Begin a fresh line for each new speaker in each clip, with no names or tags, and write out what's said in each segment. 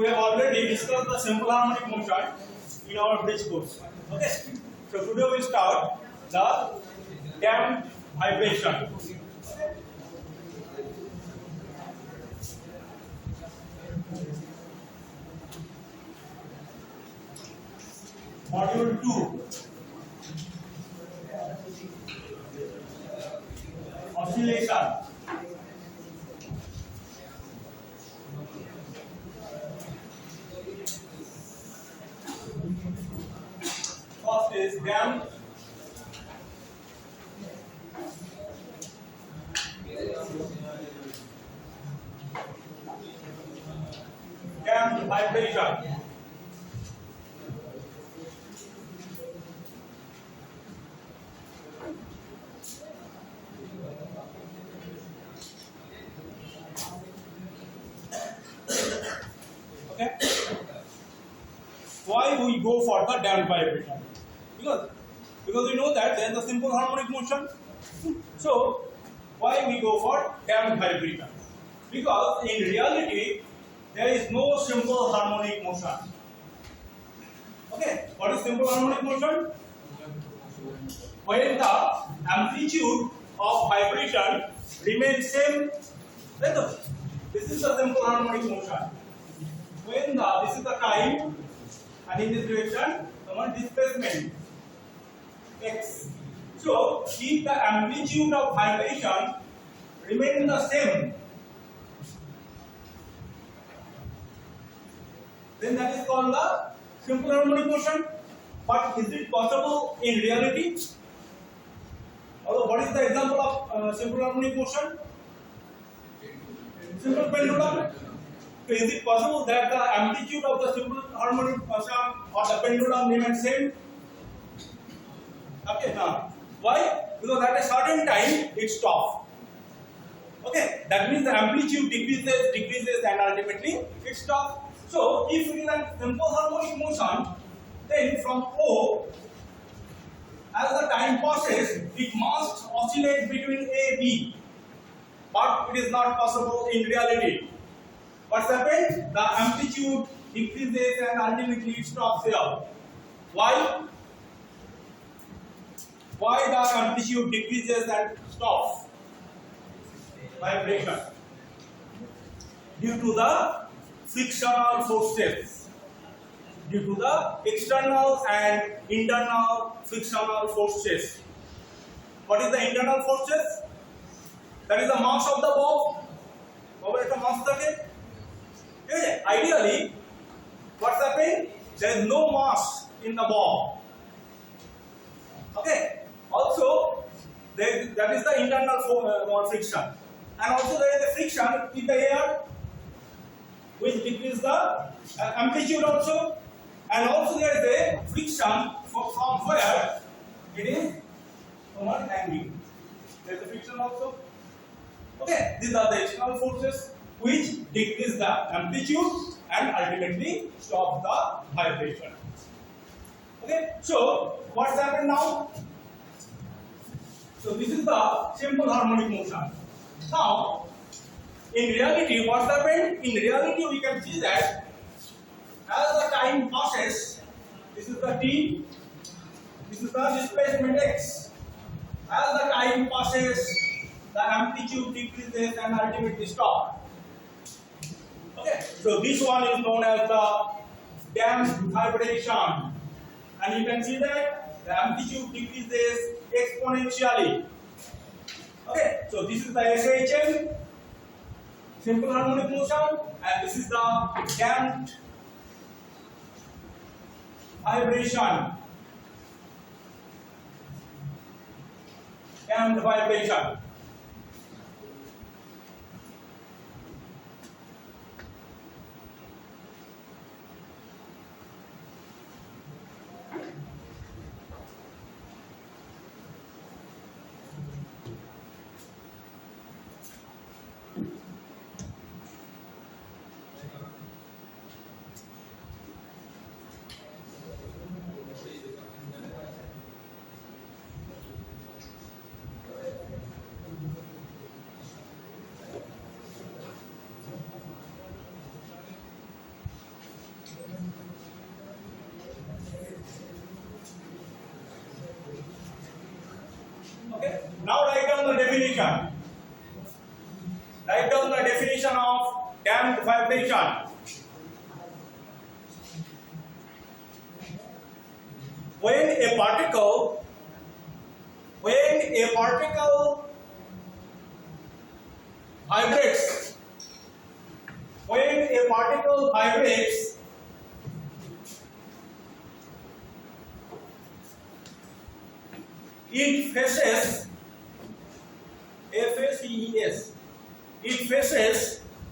we have already discussed the simple harmonic motion in our bridge course. Okay. So today we start the damped vibration. Module 2. Oscillation. First is damped vibration. Okay. Why we go for the damped vibration? Because we know that there is a simple harmonic motion. So why we go for damped vibration? Because in reality there is no simple harmonic motion. Okay, what is simple harmonic motion? When the amplitude of vibration remains same. This is the simple harmonic motion. When this is the time, and in this direction, the displacement x. So if the amplitude of vibration remains the same, then that is called the simple harmonic motion. But is it possible in reality? Although, what is the example of simple harmonic motion? Simple pendulum. So is it possible that the amplitude of the simple harmonic motion or the pendulum remains same? Okay, now why? Because at a certain time it stops. Okay, that means the amplitude decreases, and ultimately it stops. So if it is a simple harmonic motion, then from O, as the time passes, it must oscillate between A, B. But it is not possible in reality. What happens? The amplitude decreases and ultimately it stops here. Why? Why the amplitude decreases and stops? Vibration. Due to the frictional forces. Due to the external and internal frictional forces. What is the internal forces? That is the mass of the ball. What is the mass of it? Ideally, what's happening? There is no mass in the ball. Okay. Also, that is the internal friction, and also there is a friction in the air, which decreases the amplitude also, and also there is a friction from where it is not angry. There is a friction also. Okay, these are the external forces which decrease the amplitude and ultimately stop the vibration. Okay, so what's happened now? So this is the simple harmonic motion. Now, in reality, what's happened? In reality, we can see that as the time passes, this is the t, this is the displacement x. As the time passes, the amplitude decreases and ultimately stops. Okay, so this one is known as the damped vibration, and you can see that the amplitude decreases exponentially. Okay, so this is the SHM, simple harmonic motion, and this is the damped vibration. Damped vibration. definition. Write down the definition of damped vibration. When a particle vibrates, it faces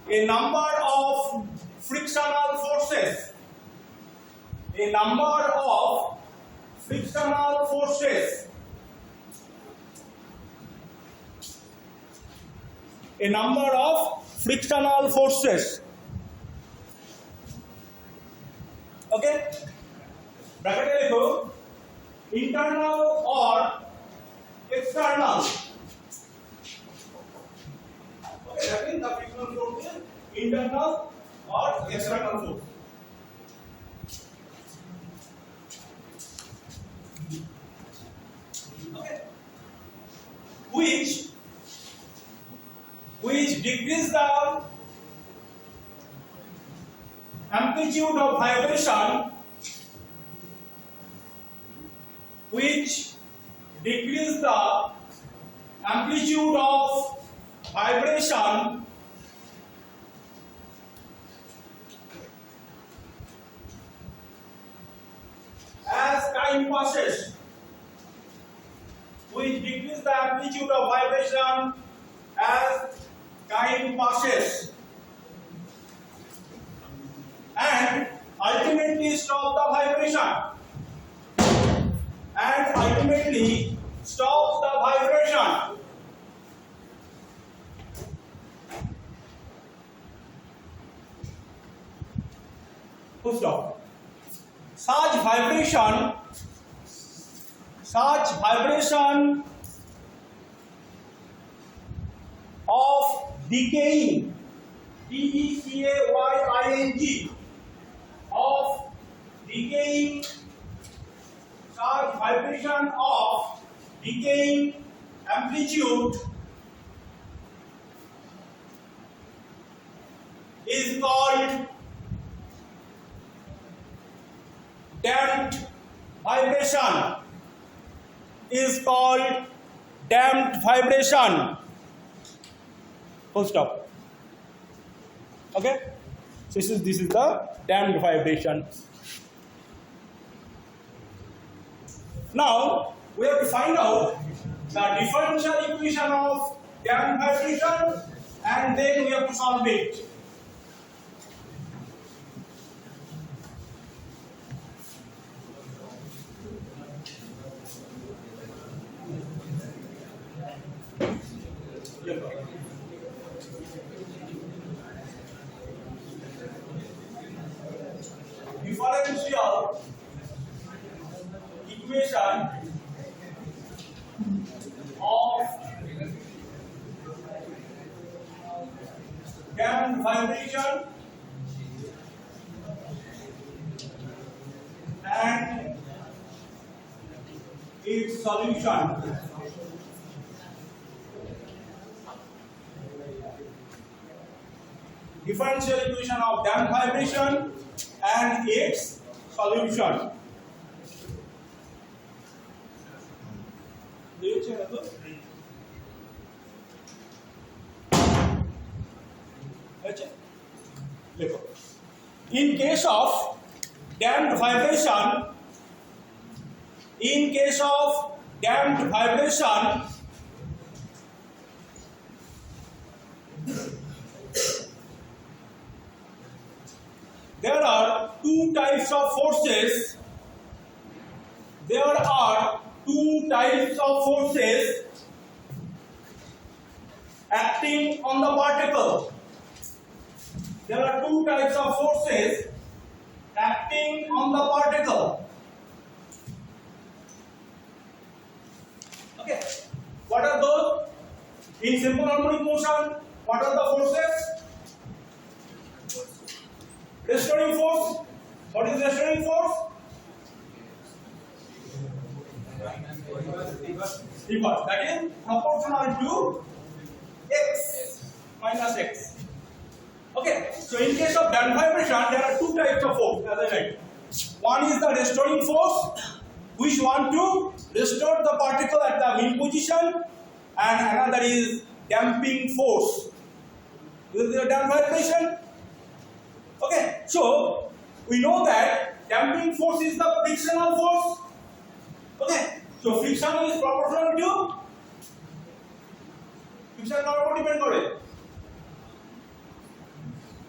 a number of frictional forces. A number of frictional forces. Okay? Bracket में लिखो internal or external. Okay, that means the frictional force is internal or external force. Okay. Which decrease the amplitude of vibration, as time passes. Which decrease the amplitude of vibration as time passes, and ultimately stop the vibration. Full stop. Such vibration of decaying, DECAYING, of decaying, such vibration of decaying amplitude is called damped vibration. Full stop. Okay, so this is the damped vibration. Now we have to find out the differential equation of damped vibration, and then we have to solve it. Differential equation of damped vibration and its solution. Differential equation of damped vibration and its solution. In case of damped vibration, there are two types of forces. Acting on the particle. There are two types of forces acting on the particle. Okay. What are those? In simple harmonic motion, what are the forces? Restoring force. What is restoring force? reverse. That is proportional to x minus x. Okay. So in case of damped vibration, there are two types of force, as I said. One is the restoring force, which want to restore the particle at the mean position, and another is damping force. This is the damped vibration. Okay. So we know that damping force is the frictional force. Okay. So friction is proportional to friction কার উপর depend করে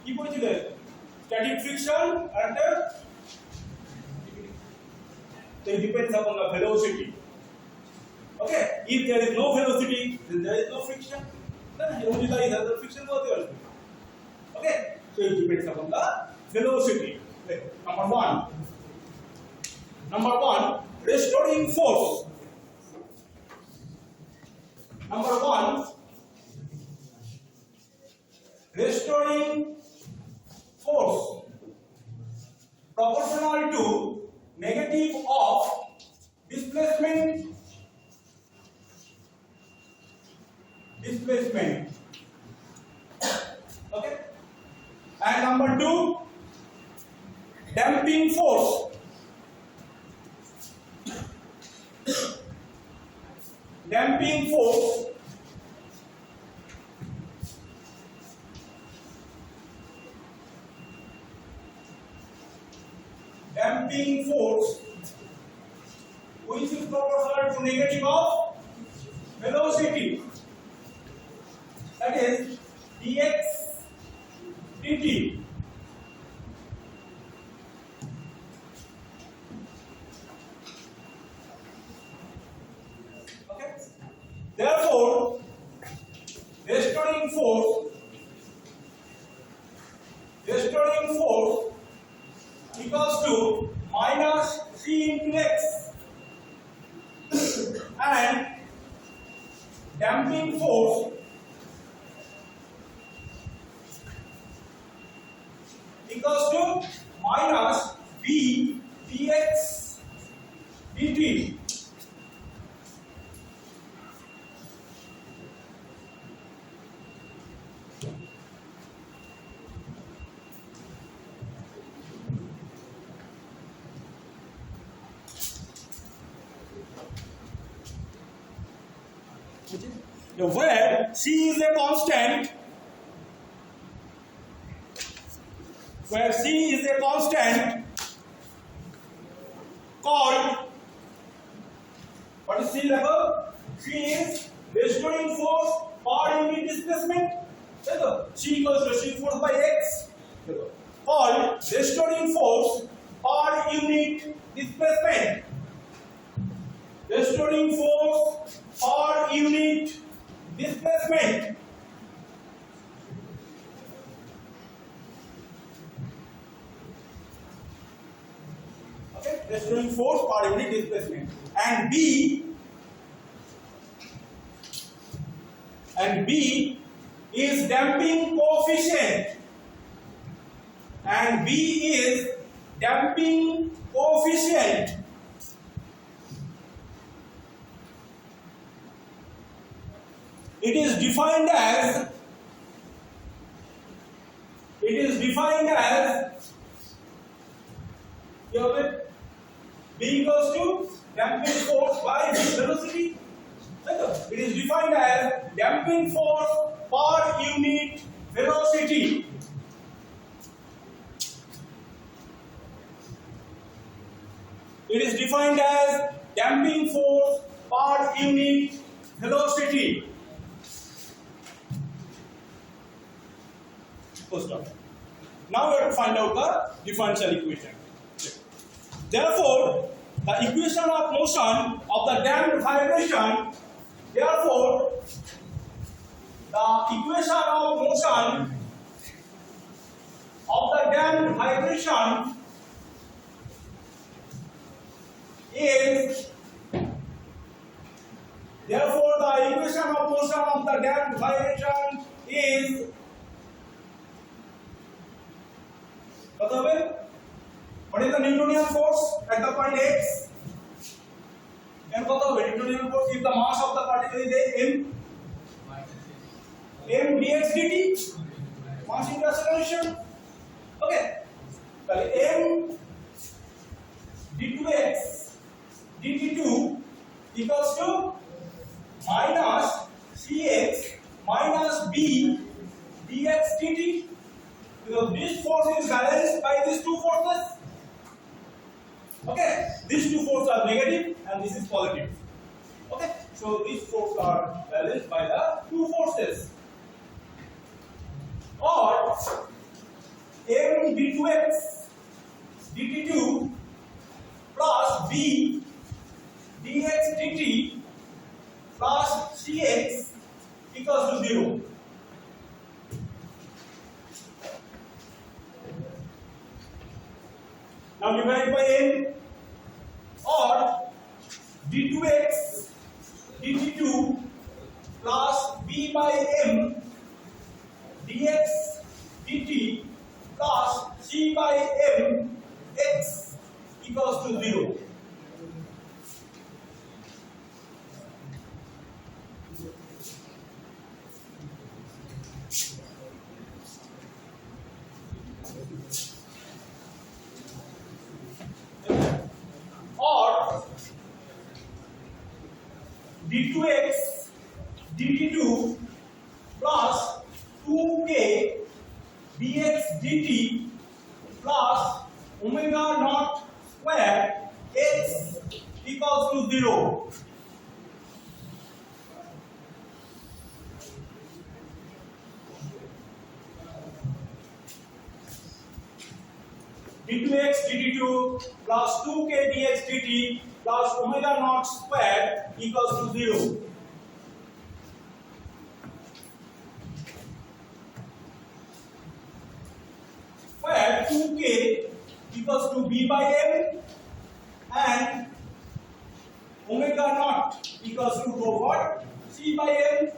কি বলেছিলেন static friction and it depends upon the velocity. Okay, if there is no velocity then there is no friction, then only there is the friction both are. Okay, so it depends upon the velocity. Okay. Number one, restoring force. Number one, restoring force proportional to negative of displacement. Okay. And number two, damping force. Damping force which is proportional to negative of velocity, that is dx dt. Okay. Therefore, restoring force equals to minus c into x, and damping force equals to minus b dx dt. Where c is a constant, called, what is c level? C is restoring force per unit displacement. C equals restoring force by x, called restoring force per unit displacement. Restoring force per unit displacement. Okay, restoring force per unit displacement. And B is damping coefficient. It is defined as B equals to damping force by velocity. It is defined as damping force per unit velocity. It is defined as damping force per unit velocity. Now we have to find out the differential equation. Therefore, the equation of motion of the damped vibration, is therefore the equation of motion of the damped vibration is what is the Newtonian force at the point x? And what the Newtonian force if the mass of the particle is m dx dt, mass into acceleration. Okay, so m d2x dt2 equals to minus cx minus b dx dt, because this force is balanced by these two forces. Okay, these two forces are negative and this is positive. Okay, so these forces are balanced by the two forces. Or m d2x dt2 plus b dx dt plus cx equals to 0. Now divide by n, or d2x dt2 plus b by m dx dt plus c by m x equals to 0. Or d2x dt2 plus 2k dx dt plus omega naught square x equals to 0. d2x dt2 plus 2k dx dt plus omega naught square equals to 0. Where 2k equals to b by m and omega naught equals to what? C by m.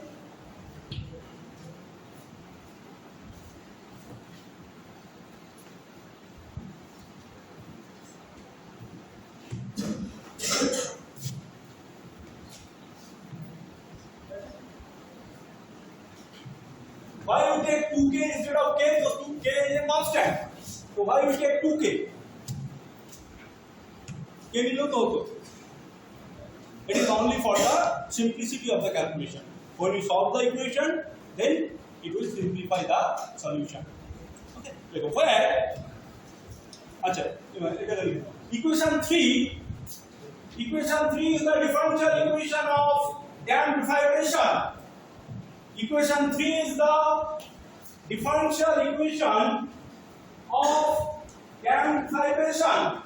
Why you take 2k instead of k? Because 2k is a constant. So why you take 2k? K will not. It is only for the simplicity of the calculation. When you solve the equation, then it will simplify the solution. Okay. Like where? Equation 3. Equation 3 is the differential equation of damped vibration. Equation 3 is the differential equation of damped vibration.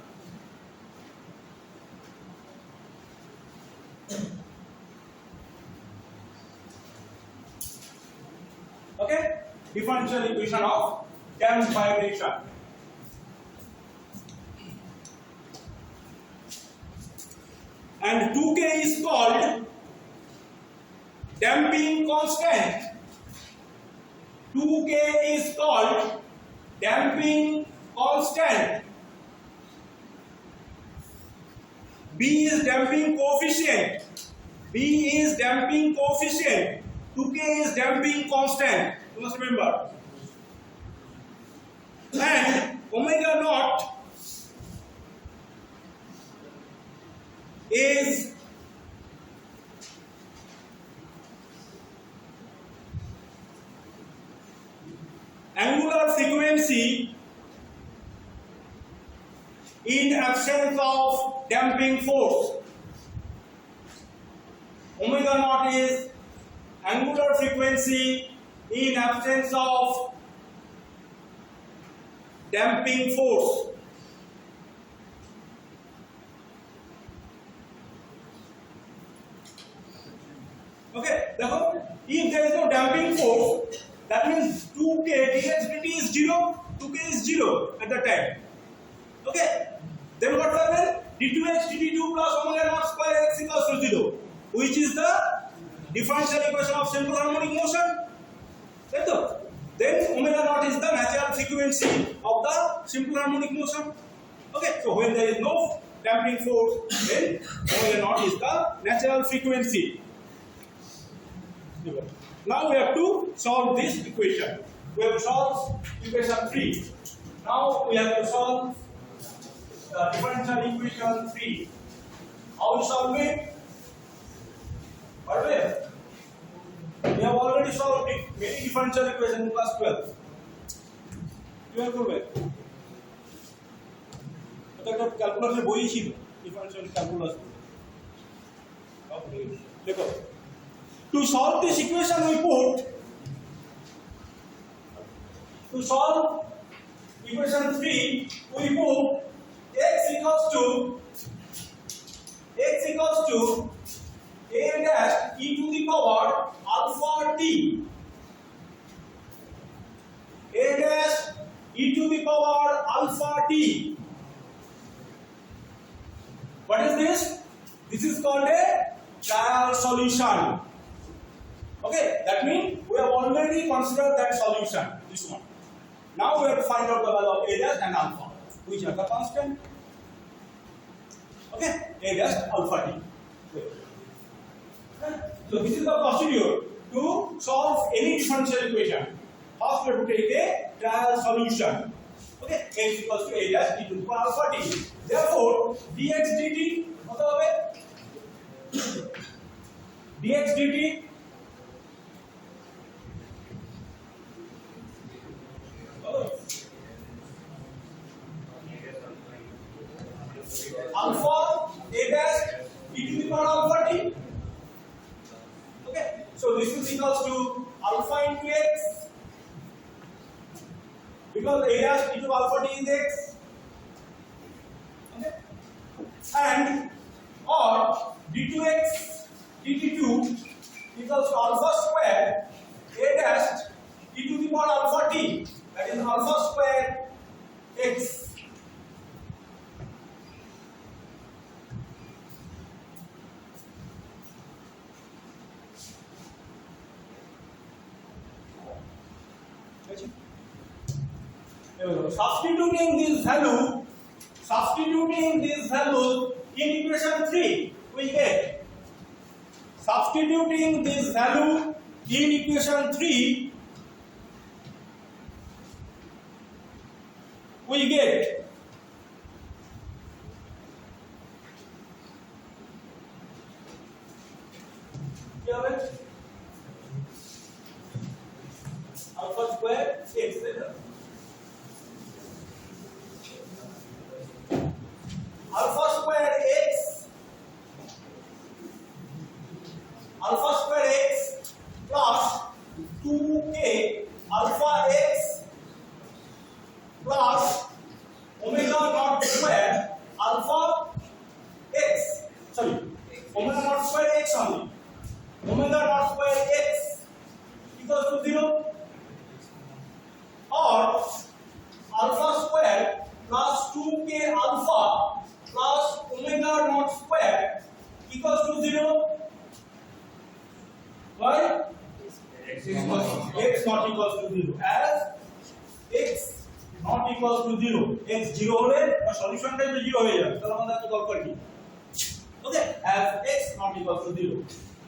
Okay? Differential equation of damped vibration. And 2k is called damping constant. 2k is called damping constant. B is damping coefficient. B is damping coefficient. 2k is damping constant. You must remember. And omega naught is angular frequency in absence of damping force. Omega naught is angular frequency in absence of damping force. Okay, therefore, if there is no damping force, that means 2k dx dt is 0, 2k is 0 at that time. Okay, then what will happen? d2x dt2 plus omega naught square x equals to 0, which is the differential equation of simple harmonic motion. Then omega naught is the natural frequency of the simple harmonic motion. Okay, so when there is no damping force, then omega naught is the natural frequency. Now we have to solve this equation. We have to solve equation 3. Now we have to solve the differential equation 3. How to solve it? Alright. We have already solved many differential equations in class 12. You have to wait. একটা ক্যালকুলাসের বই ছিল differential calculus. দেখো, to solve this equation we put, to solve equation 3 we put x equals to a dash e to the power alpha t, a dash e to the power alpha t. What is this? This is called a trial solution. Okay, that means we have already considered that solution, this one. Now we have to find out the value of a dash and alpha, which are the constant. Okay, a dash alpha t. So this is the procedure to solve any differential equation. First we have to take a trial solution. Okay, x equals to a dash e to the power alpha t. Therefore, dx dt কত হবে? dx dt alpha a dash e to the power alpha t. Okay, so this is equals to alpha into x, because a dash e to alpha t is x. Okay, and or d2x dt2 equals to alpha square a dash e to the power alpha t, that is alpha square x. Substituting this value in equation 3, we get, substituting this value in equation 3, we get alpha square x, alpha square x plus 2k alpha x plus omega naught square alpha x, sorry, omega naught square x only, omega naught square x equals to 0, or alpha square plus 2k alpha plus omega naught square equals to 0. Why? X not equals to 0. As x not equals to 0, x 0 হলে solution টা 0 হয়ে যাবে, তাহলে আমরা কি call করি? Okay, as x not equals to 0.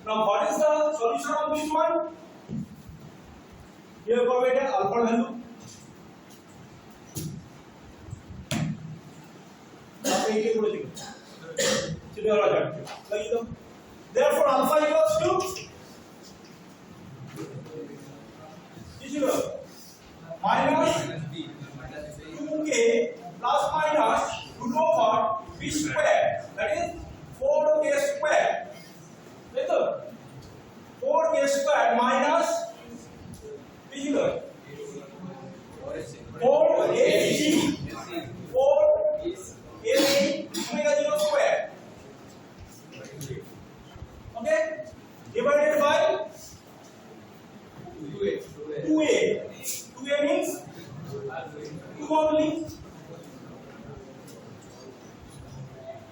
Now what is the solution of this one? Here for it alpha value. Therefore, alpha equals to minus 2k plus minus root over b square, that is 4k square. 4k square minus 4ac 4ac omega 0 square. Okay, divided by 2a. 2a means 2 only.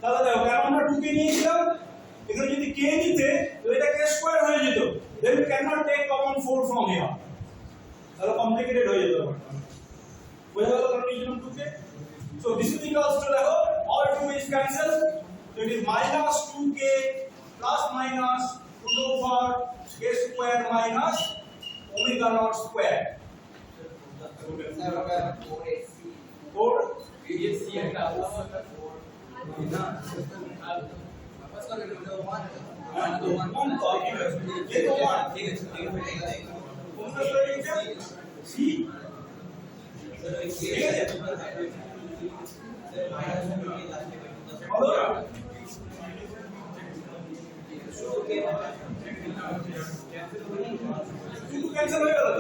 তাহলে দেখো কারণ আমরা 2k নিয়েছিলাম, এখানে যদি k নিতে তো এটা k স্কয়ার হয়ে যেত, then we cannot take common 4 from here, তাহলে কমপ্লিকেটেড হয়ে যেত ব্যাপারটা। বোঝা গেল কারণ নিয়েছিলাম 2k। So this is equals to দেখো all 2 is cancel. So it is minus 2k plus minus root over k square minus omega naught square. 4 cancel হয়ে গেল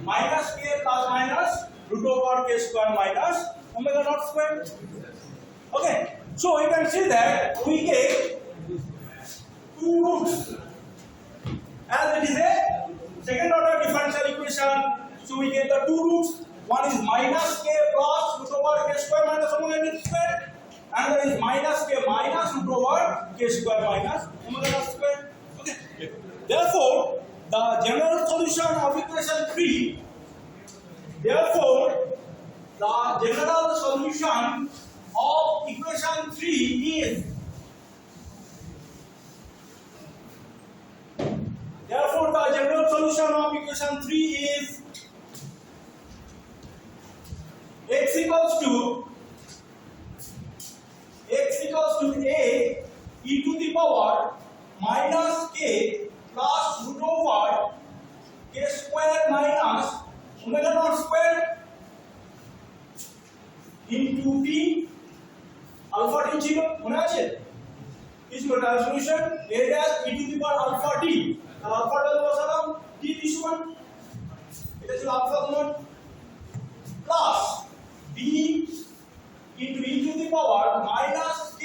minus k plus minus root over k square minus omega naught square. Okay, so you can see that we get two roots as it is a second order differential equation. So we get the two roots. One is minus k plus root over k square minus omega naught square. Another is minus k minus root over k square minus omega naught square. Okay. Therefore, the general solution of equation 3. Therefore, the general solution of equation 3 is. Therefore, the general solution of equation 3 is x equals to a e to the power minus k plus root over k square minus omega naught square into t alpha t ছিল মনে আছে কি ছিল তার solution a dash e to the power alpha t আর alpha টা বসালাম t সমান এটা ছিল alpha common plus b into e to the power minus k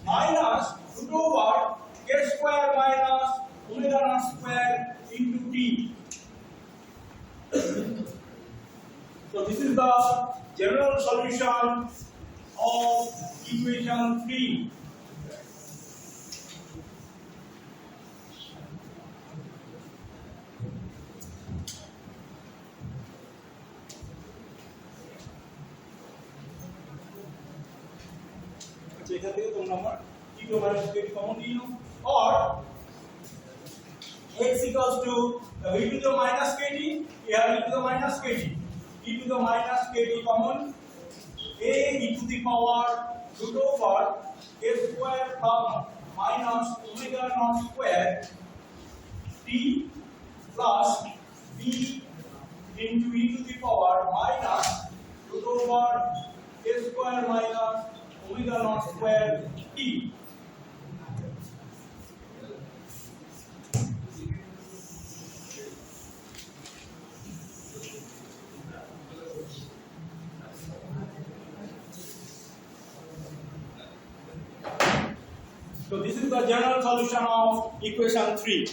minus root over k square minus omega naught square into t. So this is the general solution of equation 3. এখান থেকে তোমরা আমার e to minus k common নিয়ে নাও or x equals to e to the minus kt here e to the minus kt e to the minus kt common a e to the power root over k square plus minus omega naught square t plus b into e to the power minus root over k square minus omega naught square t. So this is the general solution of equation 3.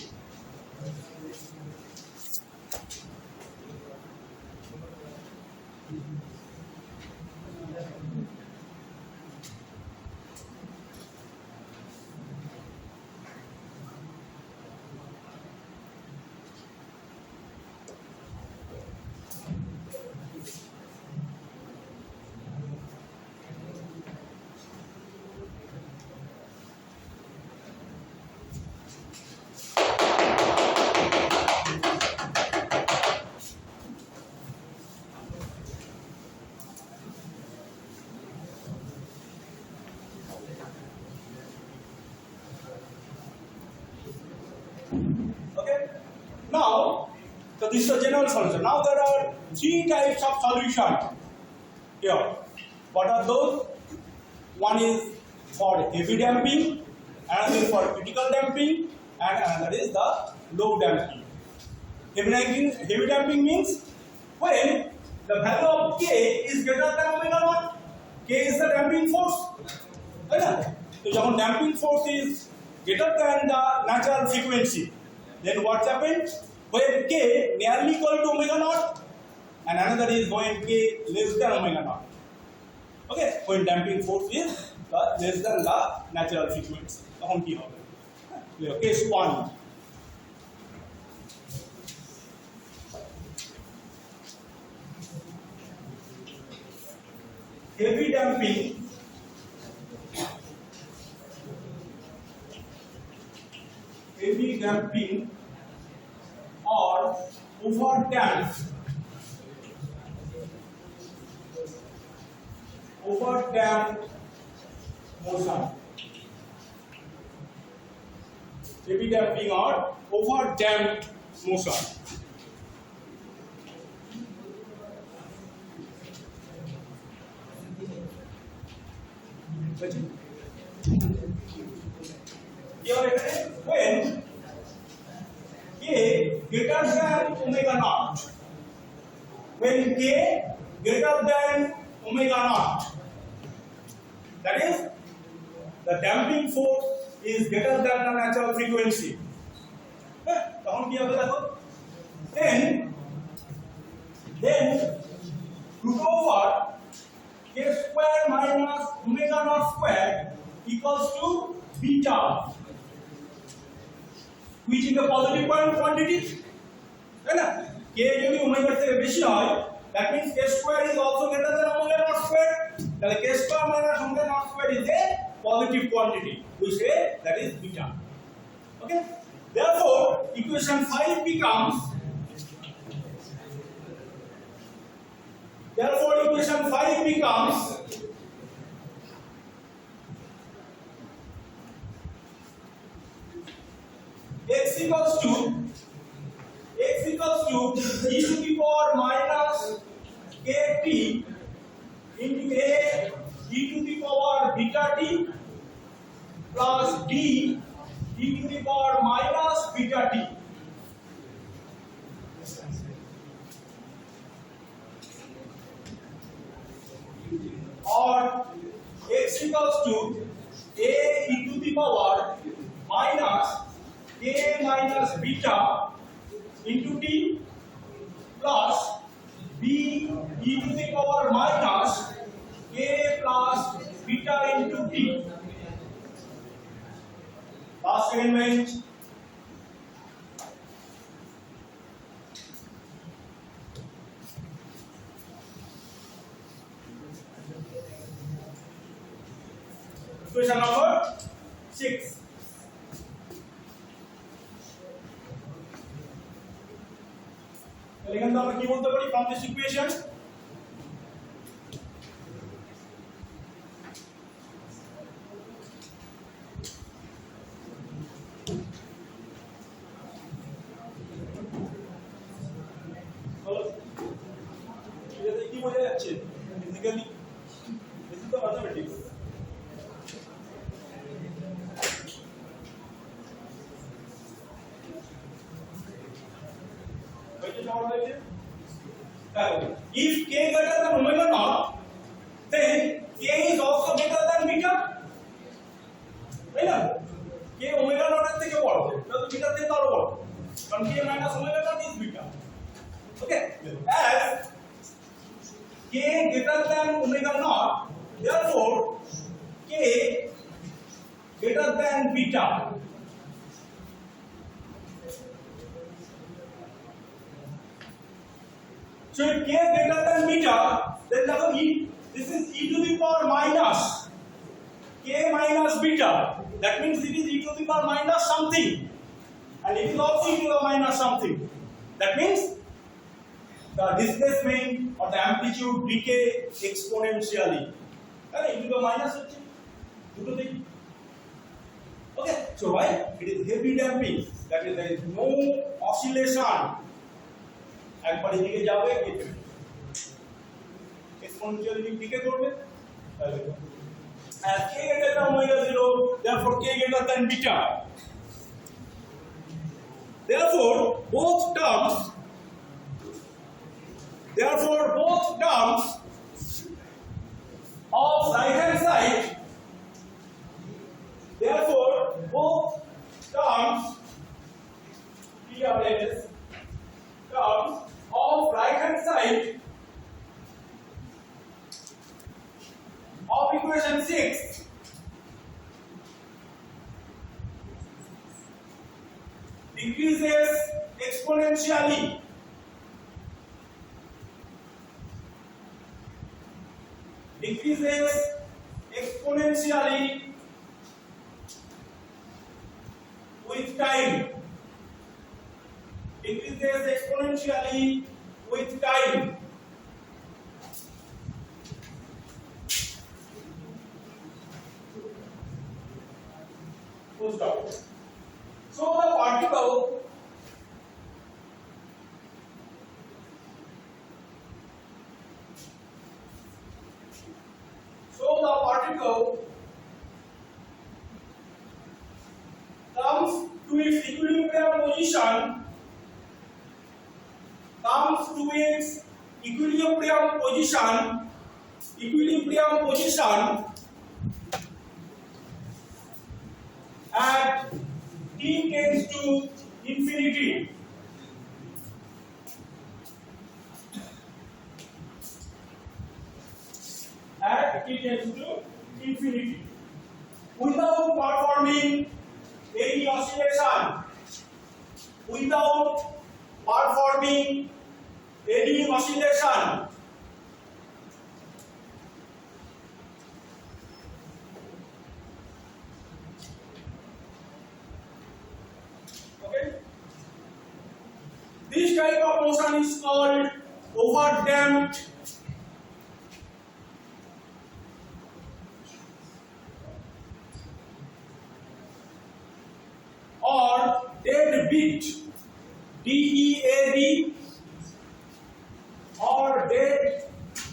Okay. Now, so this is the general solution. Now there are three types of solution here. What are those? One is for heavy damping, another is for critical damping, and another is the low damping. Heavy damping means when the value of K is greater than omega naught. K is the damping force. Right? So when damping force is greater than the natural frequency, then what happens? When K nearly equal to omega naught, and another is when K less than omega naught. Okay, when damping force is less than the natural frequency. তখন কি হবে? Case 1. Heavy damping or over damped motion. Heavy damping or over damped motion. When K greater than omega naught, when K greater than omega naught, that is the damping force is greater than the natural frequency. তখন কি হবে দেখো? Then root over K square minus omega naught square equals to beta, which is the positive quantity. Right? K যদি omega থেকে বেশি হয়, that means K square is also greater than omega naught square. Then K square minus omega naught square is a positive quantity. We say that is beta. Okay? Therefore, equation 5 becomes x equals to e to the power minus kt into a e to the power beta t plus d e to the power minus beta t. Or x equals to a e to the power minus k minus beta into t plus b e to the power minus k plus beta into t. Last element. Question number 6. এখানে তো আমরা কি বলতে পারি from this equation? এটাতে কি বোঝা যাচ্ছে? Physically this is the mathematics. If K greater than omega naught, then K is also greater than beta. Right? K omega naught এর থেকে বড়, তাহলে beta থেকে আরো বড়। কারণ K minus omega naught is beta. Okay? As K greater than omega naught, therefore K greater than beta. So if K greater than beta, then this is e to the power minus K minus beta. That means it is e to the power minus something, and it is also e to the minus something. That means the displacement or the amplitude decay exponentially. E to the minus thing. Okay, so why? It is heavy damping. That is, there is no oscillation. একবার এদিকে যাবে exponentially decay করবে তাহলে as k greater than omega 0, therefore k greater than beta, therefore both terms of right hand side, therefore both terms of right hand side exponentially. Decreases exponentially with time. Decreases exponentially with time. Full stop. So the particle comes to its equilibrium position, at t tends to infinity. At t tends to infinity. Without performing any oscillation. Without performing any oscillation. Okay. This type of motion is called overdamped. Or dead beat, DEAD, or dead,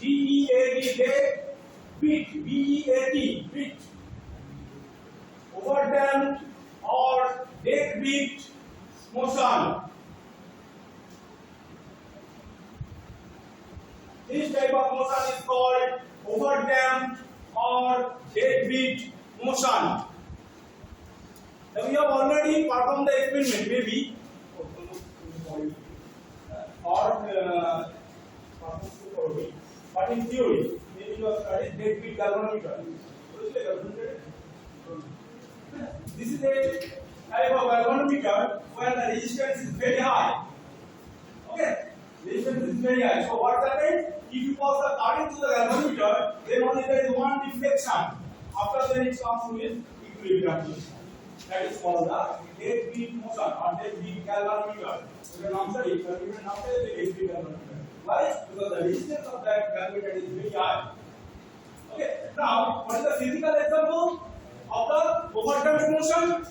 DEAD, dead beat, BEAT, beat, overdamped or dead beat motion. This type of motion is called overdamped or dead beat motion. Now we have already performed the experiment, maybe, but in theory, maybe you have studied dead beat galvanometer. This is a type of galvanometer where the resistance is very high. Okay, resistance is very high. So what happens? If you pass the current to the galvanometer, then only there is one deflection. After that, it comes to its equilibrium. That is called the dead beat motion or dead beat galvanometer. You can answer it, but you can answer the dead beat galvanometer. Why? Because the resistance of that galvanometer is very high. Okay. Now, what is the physical example of the overdamped motion?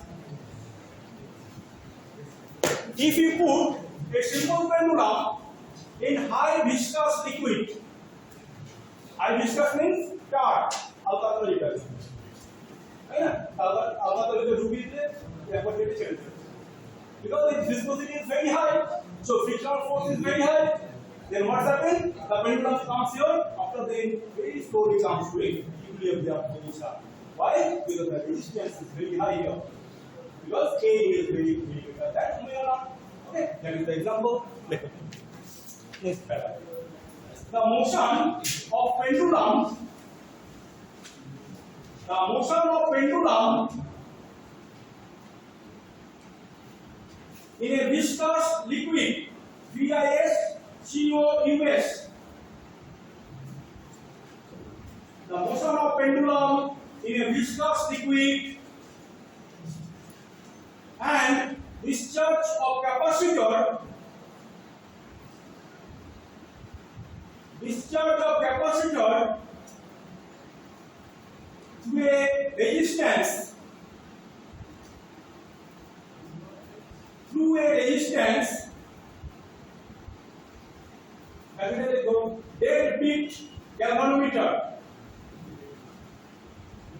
If you put a simple pendulum in high viscous liquid, high viscous means tar, alcoholic. Because its viscosity is very high, so frictional force is very high. Then what happens? The pendulum comes here, after then very slowly comes to equilibrium position. Why? Because the resistance is very high here. Because K is very big. That's why. Okay, that is the example. Yes, the motion of pendulum. The motion of pendulum in a viscous liquid, VISCOUS. The motion of pendulum in a viscous liquid and discharge of capacitor. Discharge of capacitor to a resistance, through a resistance, dead beat galvanometer.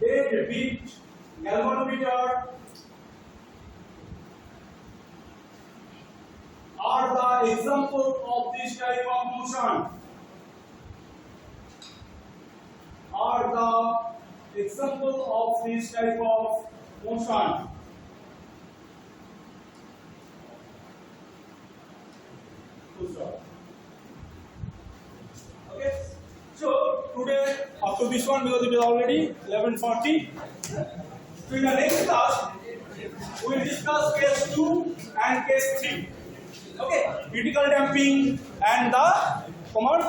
Dead beat galvanometer are the example of this type of motion. Are the example of this type of motion. Okay. So today, up to this one, because it is already 11:40. So in the next class, we will discuss case 2 and case 3. Okay, critical damping and the common